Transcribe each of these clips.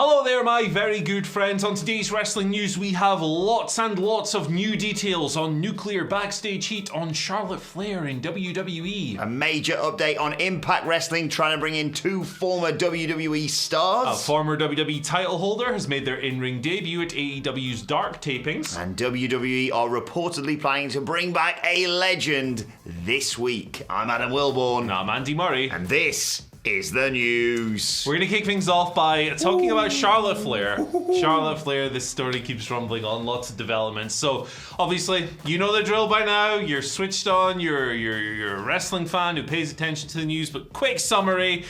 Hello there, my very good friends. On today's wrestling news, we have lots and lots of new details on nuclear backstage heat on Charlotte Flair in WWE. A major update on Impact Wrestling trying to bring in two former WWE stars. A former WWE title holder has made their in-ring debut at AEW's Dark Tapings. And WWE are reportedly planning to bring back a legend this week. I'm Adam Wilborn. And I'm Andy Murray. And this is the news. We're going to kick things off by talking about Charlotte Flair. Charlotte Flair, this story keeps rumbling on, lots of developments. So, obviously, you know the drill by now. You're switched on, you're a wrestling fan who pays attention to the news, but quick summary.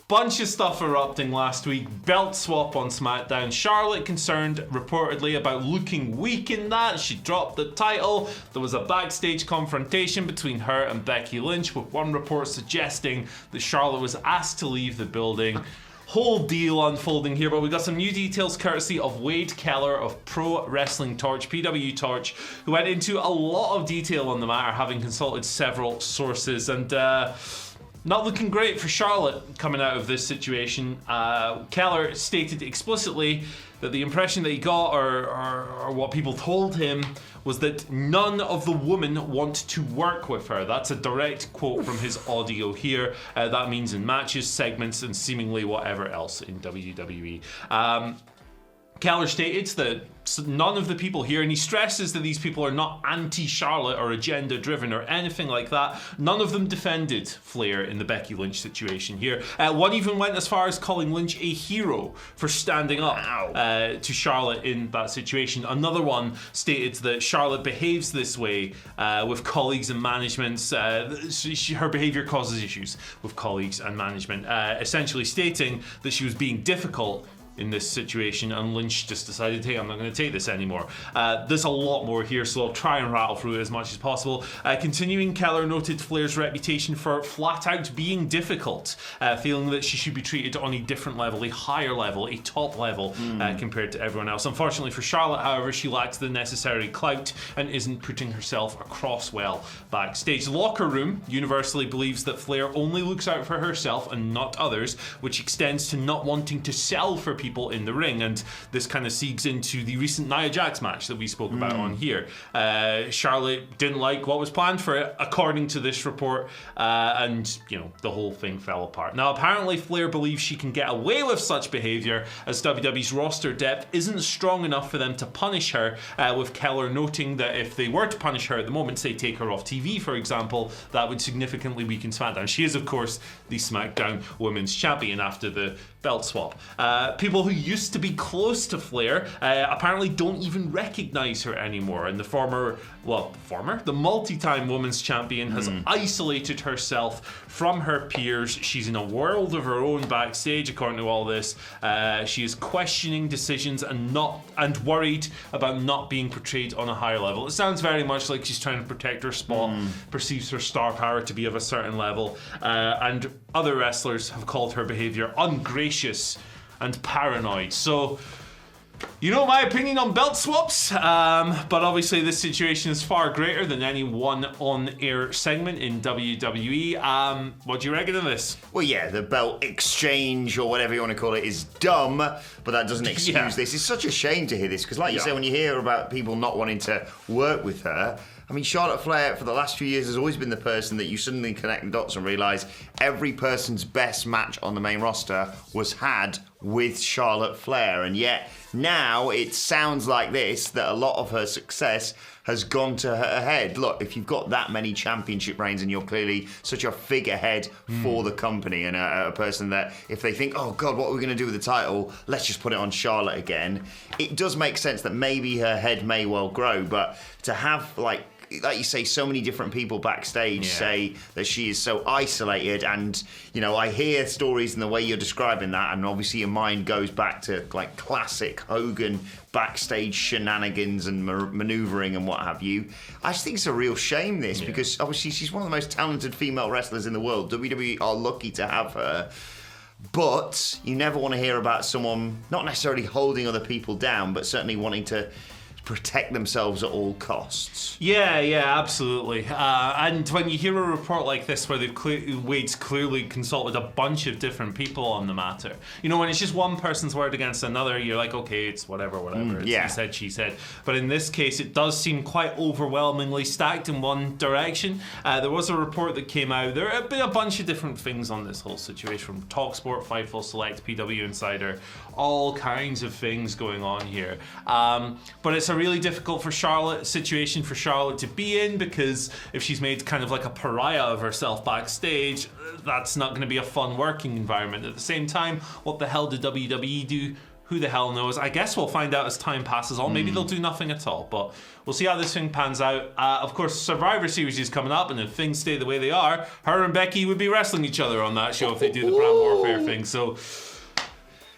Bunch of stuff erupting last week. Belt swap on SmackDown. Charlotte concerned reportedly about looking weak in that. She dropped the title. There was a backstage confrontation between her and Becky Lynch, with one report suggesting that Charlotte was asked to leave the building. Whole deal unfolding here, but we got some new details courtesy of Wade Keller of Pro Wrestling Torch, PW Torch, who went into a lot of detail on the matter, having consulted several sources. And not looking great for Charlotte coming out of this situation. Keller stated explicitly that the impression that he got, or what people told him, was that none of the women want to work with her. That's a direct quote from his audio here. That means in matches, segments, and seemingly whatever else in WWE. Keller stated that none of the people here, and he stresses that these people are not anti-Charlotte or agenda-driven or anything like that. None of them defended Flair in the Becky Lynch situation here. One even went as far as calling Lynch a hero for standing up to Charlotte in that situation. Another one stated that Charlotte behaves this way with colleagues and management. Her behavior causes issues with colleagues and management, essentially stating that she was being difficult in this situation, and Lynch just decided, hey, I'm not going to take this anymore. There's a lot more here, so I'll try and rattle through it as much as possible. Continuing, Keller noted Flair's reputation for flat out being difficult, feeling that she should be treated on a different level, a higher level, a top level compared to everyone else. Unfortunately for Charlotte, however, she lacks the necessary clout and isn't putting herself across well backstage. The locker room universally believes that Flair only looks out for herself and not others, which extends to not wanting to sell for people in the ring, and this kind of segues into the recent Nia Jax match that we spoke about on here. Charlotte didn't like what was planned for it, according to this report, and the whole thing fell apart. Now, apparently Flair believes she can get away with such behavior as WWE's roster depth isn't strong enough for them to punish her, with Keller noting that if they were to punish her at the moment, say take her off TV for example, that would significantly weaken SmackDown. She is of course the SmackDown Women's Champion after the belt swap. People who used to be close to Flair apparently don't even recognize her anymore, and the multi-time Women's Champion has isolated herself from her peers. She's in a world of her own backstage, according to all this. She is questioning decisions and worried about not being portrayed on a higher level. It sounds very much like she's trying to protect her spot, perceives her star power to be of a certain level, and other wrestlers have called her behavior ungracious and paranoid. So, my opinion on belt swaps, but obviously this situation is far greater than any one on-air segment in WWE. What do you reckon of this? Well, yeah, the belt exchange or whatever you want to call it is dumb, but that doesn't excuse this. It's such a shame to hear this, because like you say, when you hear about people not wanting to work with her, I mean, Charlotte Flair, for the last few years, has always been the person that you suddenly connect the dots and realise every person's best match on the main roster was had with Charlotte Flair. And yet, now it sounds like this, that a lot of her success has gone to her head. Look, if you've got that many championship reigns and you're clearly such a figurehead for the company and a person that if they think, oh God, what are we going to do with the title? Let's just put it on Charlotte again. It does make sense that maybe her head may well grow, but to have like you say, so many different people backstage say that she is so isolated, and I hear stories in the way you're describing that, and obviously your mind goes back to like classic Hogan backstage shenanigans and maneuvering and what have you. I just think it's a real shame because obviously she's one of the most talented female wrestlers in the world. WWE are lucky to have her. But you never want to hear about someone not necessarily holding other people down, but certainly wanting to protect themselves at all costs. Yeah, absolutely. And when you hear a report like this where Wade's clearly consulted a bunch of different people on the matter, when it's just one person's word against another, you're like, okay, it's whatever. It's he said, she said. But in this case, it does seem quite overwhelmingly stacked in one direction. There was a report that came out. There have been a bunch of different things on this whole situation, from TalkSport, Fightful Select, PW Insider, all kinds of things going on here. But it's a really difficult situation for Charlotte to be in, because if she's made kind of like a pariah of herself backstage, that's not going to be a fun working environment. At the same time, what the hell did WWE do? Who the hell knows? I guess we'll find out as time passes on. Maybe they'll do nothing at all, but we'll see how this thing pans out. Of course, Survivor Series is coming up, and if things stay the way they are, her and Becky would be wrestling each other on that show if they do the brand warfare thing. So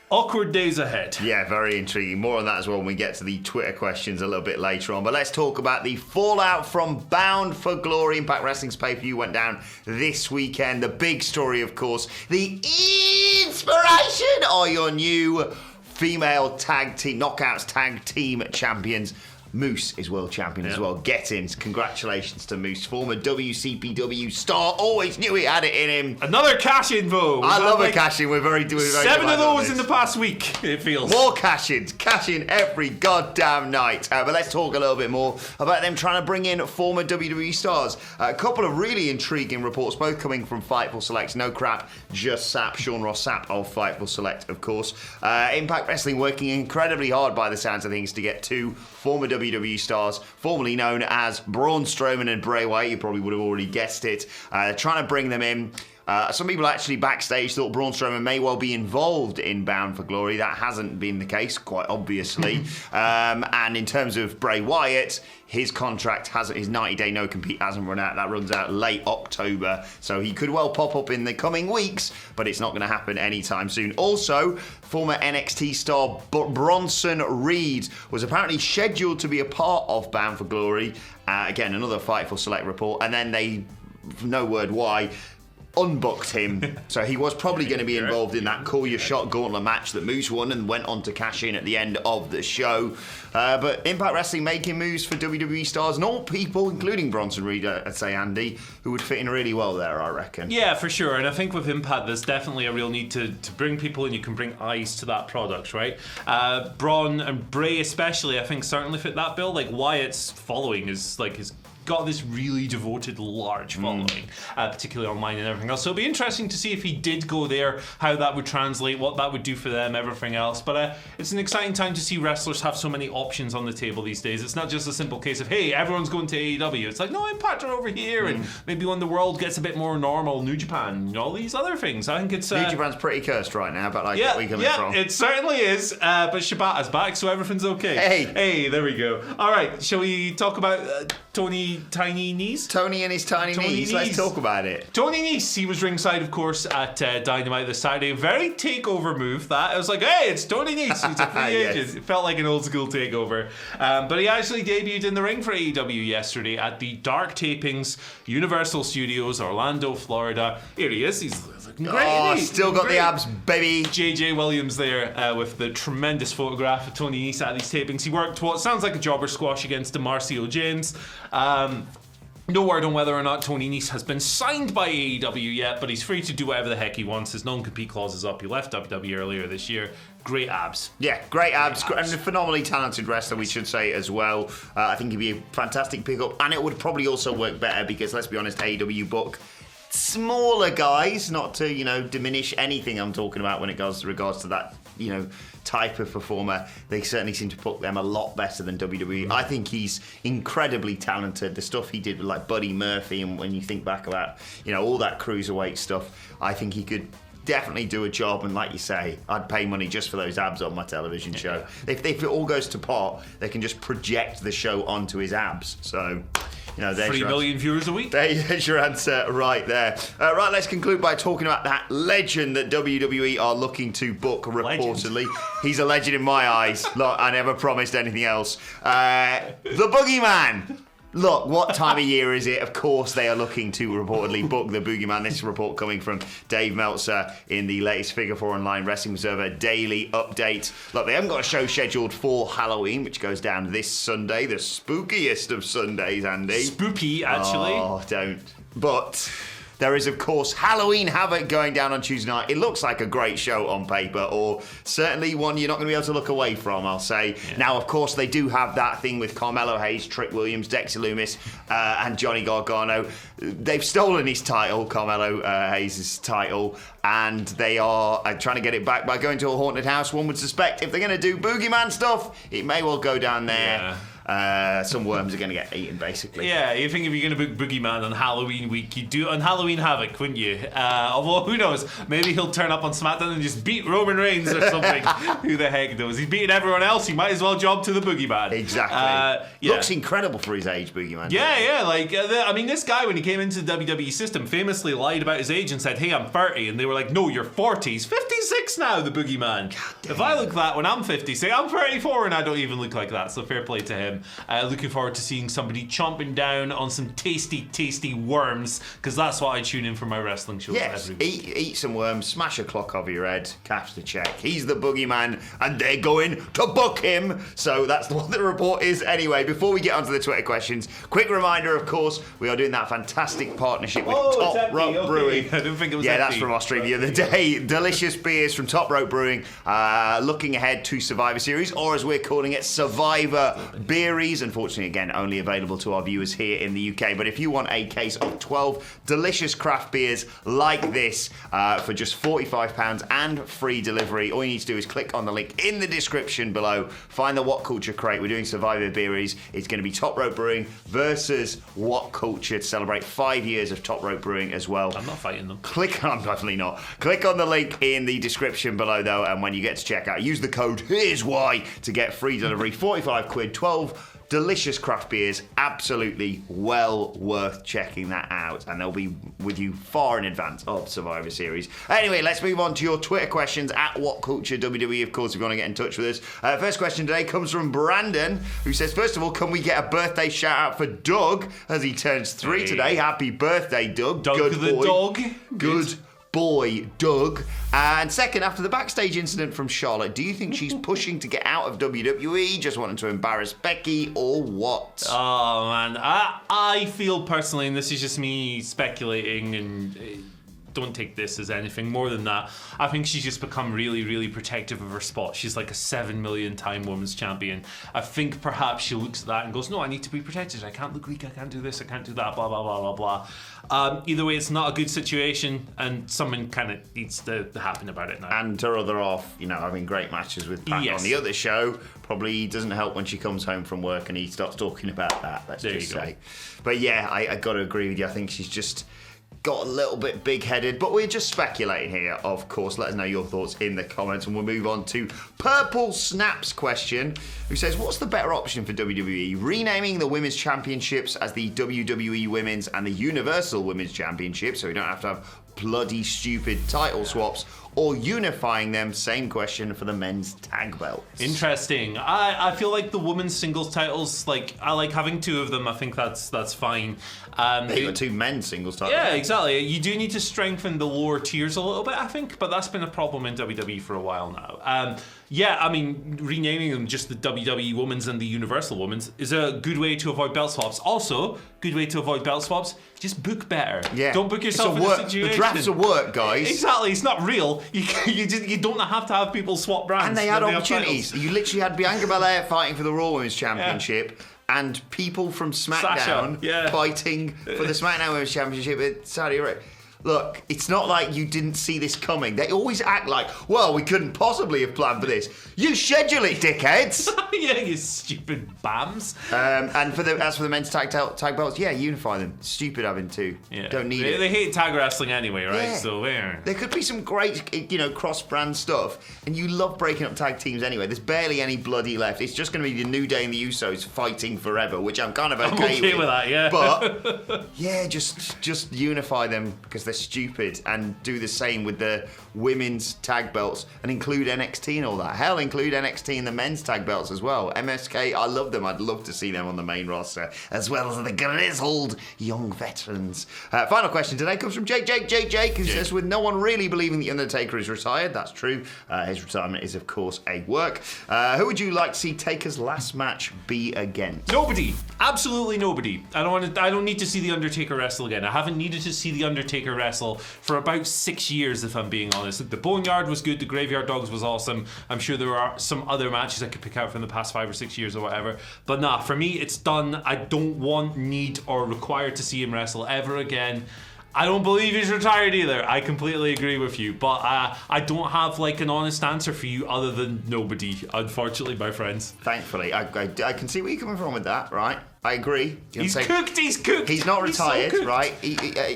awkward days ahead. Yeah, very intriguing. More on that as well when we get to the Twitter questions a little bit later on. But let's talk about the fallout from Bound for Glory. Impact Wrestling's pay-per-view went down this weekend. The big story, of course, the inspiration are your new female knockouts tag team champions. Moose is world champion as well. Get-ins. Congratulations to Moose. Former WCPW star. Always knew he had it in him. Another cash-in, Bo. I love a cash-in. We're very 7 of those in the past week, it feels. More cash-ins. Cash-in every goddamn night. But let's talk a little bit more about them trying to bring in former WWE stars. A couple of really intriguing reports, both coming from Fightful Select. No crap, just Sapp. Sean Ross Sapp of Fightful Select, of course. Impact Wrestling working incredibly hard by the sounds of things to get two former WWE stars, formerly known as Braun Strowman and Bray Wyatt. You probably would have already guessed it. Trying to bring them in. Some people actually backstage thought Braun Strowman may well be involved in Bound for Glory. That hasn't been the case, quite obviously. And in terms of Bray Wyatt, his contract his 90-day no-compete hasn't run out. That runs out late October. So he could well pop up in the coming weeks, but it's not going to happen anytime soon. Also, former NXT star Bronson Reed was apparently scheduled to be a part of Bound for Glory. Again, another Fightful Select report. And then no word why, unbooked him. So he was probably going to be involved in that Call Your Shot gauntlet match that Moose won and went on to cash in at the end of the show. But Impact Wrestling making moves for WWE stars and all people, including Bronson Reed, I'd say, Andy, who would fit in really well there, I reckon. Yeah, for sure. And I think with Impact, there's definitely a real need to bring people in. You can bring eyes to that product, right? Braun and Bray especially, I think, certainly fit that bill. Like, Wyatt's following is got this really devoted large following, particularly online and everything else. So it'll be interesting to see if he did go there, how that would translate, what that would do for them, everything else. But it's an exciting time to see wrestlers have so many options on the table these days. It's not just a simple case of, hey, everyone's going to AEW. It's like, no, Impact are over here, and maybe when the world gets a bit more normal, New Japan, all these other things. I think it's... New Japan's pretty cursed right now, but where are you coming from? It certainly is, but Shibata's back, so everything's okay. Hey, there we go. All right, shall we talk about Tony Tiny Knees? Tony and his tiny knees. Let's talk about it. Tony Nese, he was ringside, of course, at Dynamite this Saturday. Very takeover move, that. I was like, hey, it's Tony Nese. He's a free agent. It felt like an old school takeover. But he actually debuted in the ring for AEW yesterday at the Dark Tapings, Universal Studios, Orlando, Florida. Here he is. He's looking great. Still got the abs, baby. JJ Williams there with the tremendous photograph of Tony Nese at these tapings. He worked what sounds like a jobber squash against DeMarcio James. No word on whether or not Tony Nese has been signed by AEW yet, but he's free to do whatever the heck he wants. His non-compete clause is up. He left WWE earlier this year. Great abs. Yeah, great abs. And a phenomenally talented wrestler, we should say, as well. I think he'd be a fantastic pickup, and it would probably also work better because, let's be honest, AEW book smaller guys, not to, diminish anything I'm talking about when it goes regards to that, type of performer. They certainly seem to book them a lot better than WWE. I think he's incredibly talented. The stuff he did with like Buddy Murphy, and when you think back about, all that cruiserweight stuff, I think he could definitely do a job. And like you say, I'd pay money just for those abs on my television show. If it all goes to pot, they can just project the show onto his abs. So... there's 3 million viewers a week. There's your answer right there. Right, let's conclude by talking about that legend that WWE are looking to book, reportedly. He's a legend in my eyes. Look, I never promised anything else. The Boogeyman. Look, what time of year is it? Of course, they are looking to reportedly book the Boogeyman. This report coming from Dave Meltzer in the latest Figure 4 Online Wrestling Observer daily update. Look, they haven't got a show scheduled for Halloween, which goes down this Sunday, the spookiest of Sundays, Andy. Spooky, actually. Oh, don't. But there is, of course, Halloween Havoc going down on Tuesday night. It looks like a great show on paper, or certainly one you're not going to be able to look away from, I'll say. Yeah. Now, of course, they do have that thing with Carmelo Hayes, Trick Williams, Dexter Lumis, and Johnny Gargano. They've stolen his title, Carmelo Hayes' title, and they are trying to get it back by going to a haunted house. One would suspect if they're going to do Boogeyman stuff, it may well go down there. Yeah. Some worms are going to get eaten, basically. Yeah, you think if you're going to book Boogeyman on Halloween week, you'd do it on Halloween Havoc, wouldn't you? Although, who knows? Maybe he'll turn up on SmackDown and just beat Roman Reigns or something. Who the heck knows? He's beating everyone else. He might as well job to the Boogeyman. Exactly. Looks incredible for his age, Boogeyman. Yeah. Like, I mean, this guy, when he came into the WWE system, famously lied about his age and said, hey, I'm 30. And they were like, no, you're 40. He's 56 now, the Boogeyman. If I look that when I'm 50, say I'm 34 and I don't even look like that. So fair play to him. Looking forward to seeing somebody chomping down on some tasty, tasty worms, because that's what I tune in for my wrestling shows every week. Eat some worms, smash a clock over your head, cash the check. He's the Boogeyman, and they're going to book him. So that's what the report is anyway. Before we get onto the Twitter questions, quick reminder, of course, we are doing that fantastic partnership with Top Rope Brewing. I didn't think it was empty. that's from Australia the other day. Delicious beers from Top Rope Brewing, looking ahead to Survivor Series, or as we're calling it, Survivor Beeries. Unfortunately, again, only available to our viewers here in the UK. But if you want a case of 12 delicious craft beers like this for just £45 and free delivery, all you need to do is click on the link in the description below. Find the WhatCulture crate. We're doing Survivor Beeries. It's going to be Top Rope Brewing versus WhatCulture to celebrate 5 years of Top Rope Brewing as well. I'm not fighting them. I'm definitely not. Click on the link in the description below, though, and when you get to checkout, use the code Here's Why to get free delivery. 45 quid, 12 delicious craft beers, absolutely well worth checking that out, and they'll be with you far in advance of Survivor Series. Anyway, let's move on to your Twitter questions at WhatCulture WWE, of course, if you want to get in touch with us. First question today comes from Brandon, who says, first of all, can we get a birthday shout out for Doug as he turns 3 today? Happy birthday, Doug. Doug Good the boy. dog. Good boy, Doug. And second, after the backstage incident from Charlotte, do you think she's pushing to get out of WWE, just wanting to embarrass Becky, or what? Oh, man. I feel personally, and this is just me speculating, and don't take this as anything more than that, I think she's just become really, really protective of her spot. She's like a 7 million time women's champion. I think perhaps she looks at that and goes, no, I need to be protected. I can't look weak. I can't do this. I can't do that. Blah, blah, blah, blah, blah. Either way, it's not a good situation, and something kind of needs to happen about it now. And her other half, having great matches with Pat on the other show, probably doesn't help when she comes home from work and he starts talking about that, let's just say. But yeah, I got to agree with you. I think she's just got a little bit big-headed, but we're just speculating here, of course. Let us know your thoughts in the comments, and we'll move on to Purple Snaps question, who says, what's the better option for WWE? Renaming the Women's Championships as the WWE Women's and the Universal Women's Championships, so we don't have to have bloody stupid title swaps, or unifying them? Same question for the men's tag belts. Interesting. I feel like the women's singles titles, I like having 2 of them. I think that's fine. They've got 2 men's singles titles. Yeah, exactly. You do need to strengthen the lower tiers a little bit, I think, but that's been a problem in WWE for a while now. Yeah, I mean, renaming them just the WWE Women's and the Universal Women's is a good way to avoid belt swaps. Also, good way to avoid belt swaps, just book better. Yeah. Don't book yourself in a situation. The drafts are work, guys. Exactly. It's not real. You don't have to have people swap brands. And they had opportunities. You literally had Bianca Belair fighting for the Raw Women's Championship, and people from SmackDown fighting for the SmackDown Women's Championship at Saudi Arabia. Look, it's not like you didn't see this coming. They always act like, well, we couldn't possibly have planned for this. You schedule it, dickheads. Yeah, you stupid bams. And as for the men's tag belts, yeah, unify them. Stupid having 2. Yeah. Don't need it. They hate tag wrestling anyway, right? Yeah. So there could be some great, cross-brand stuff, and you love breaking up tag teams anyway. There's barely any bloody left. It's just going to be the New Day and the Usos fighting forever, which I'm kind of okay with that, yeah. But yeah, just unify them, because they're stupid and do the same with the women's tag belts and include NXT and all that. Hell, include NXT and the men's tag belts as well. MSK, I love them. I'd love to see them on the main roster, as well as the grizzled young veterans. Final question today comes from Jake, who says, with no one really believing The Undertaker is retired, that's true. His retirement is, of course, a work. Who would you like to see Taker's last match be against? Nobody. Absolutely nobody. I don't need to see The Undertaker wrestle again. I haven't needed to see The Undertaker wrestle for about 6 years, if I'm being honest. The Boneyard was good. The Graveyard Dogs was awesome. I'm sure there are some other matches I could pick out from the past 5 or 6 years or whatever. But nah, for me, it's done. I don't want, need, or require to see him wrestle ever again. I don't believe he's retired either. I completely agree with you. But I don't have like an honest answer for you other than nobody, unfortunately, my friends. Thankfully. I can see where you're coming from with that, right? I agree. He's cooked. He's not retired, so right?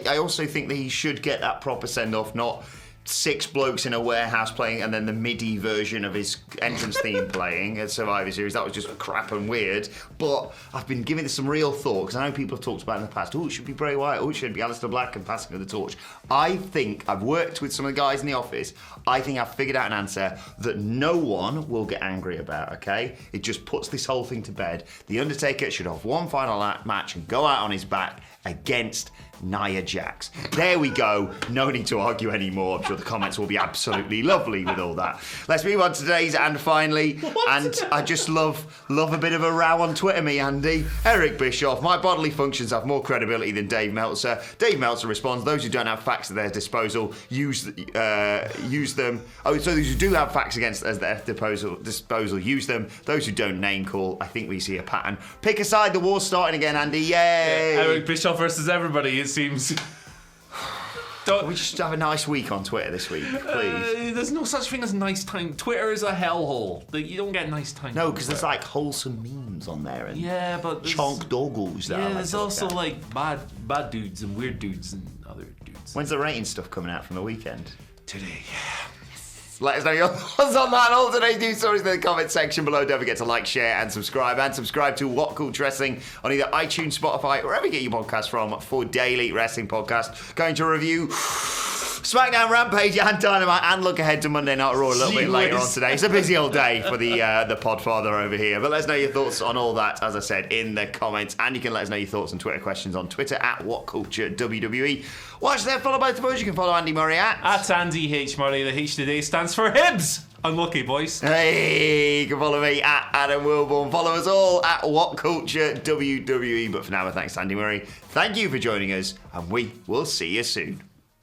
I also think that he should get that proper send-off, not 6 blokes in a warehouse playing and then the MIDI version of his entrance theme playing at Survivor Series. That was just crap and weird. But I've been giving this some real thought because I know people have talked about it in the past. Oh, it should be Bray Wyatt. Oh, it should be Aleister Black and passing of the torch. I think I've worked with some of the guys in the office. I think I've figured out an answer that no one will get angry about, okay? It just puts this whole thing to bed. The Undertaker should have one final match and go out on his back against Nia Jax. There we go. No need to argue anymore. I'm sure the comments will be absolutely lovely with all that. Let's move on to today's and finally. I just love a bit of a row on Twitter, me, Andy. Eric Bischoff, my bodily functions have more credibility than Dave Meltzer. Dave Meltzer responds, those who don't have facts at their disposal, use them. Oh, so those who do have facts against at their disposal, use them. Those who don't name call, I think we see a pattern. Pick a side, the war's starting again, Andy. Yay! Yeah, Eric Bischoff versus everybody, it seems. Can we just have a nice week on Twitter this week, please? There's no such thing as nice time. Twitter is a hellhole. You don't get nice time. No, because there's like wholesome memes on there and but chonk doggles. There's also like bad dudes and weird dudes and other dudes. When's the rating stuff coming out from the weekend? Today. Let us know your thoughts on that and all today's news stories in the comment section below. Don't forget to like, share, and subscribe. And subscribe to What Culture Wrestling on either iTunes, Spotify, or wherever you get your podcasts from for daily wrestling podcast. Going to review SmackDown, Rampage, and Dynamite, and look ahead to Monday Night Raw a little bit later on today. It's a busy old day for the Podfather over here. But let us know your thoughts on all that, as I said, in the comments. And you can let us know your thoughts and Twitter questions on Twitter at WhatCultureWWE. Watch there, follow both of us. You can follow Andy Murray at Andy H. Murray. The H today stands for Hibs. Unlucky, boys. Hey, you can follow me at Adam Wilborn. Follow us all at WhatCultureWWE. But for now, thanks to Andy Murray. Thank you for joining us, and we will see you soon.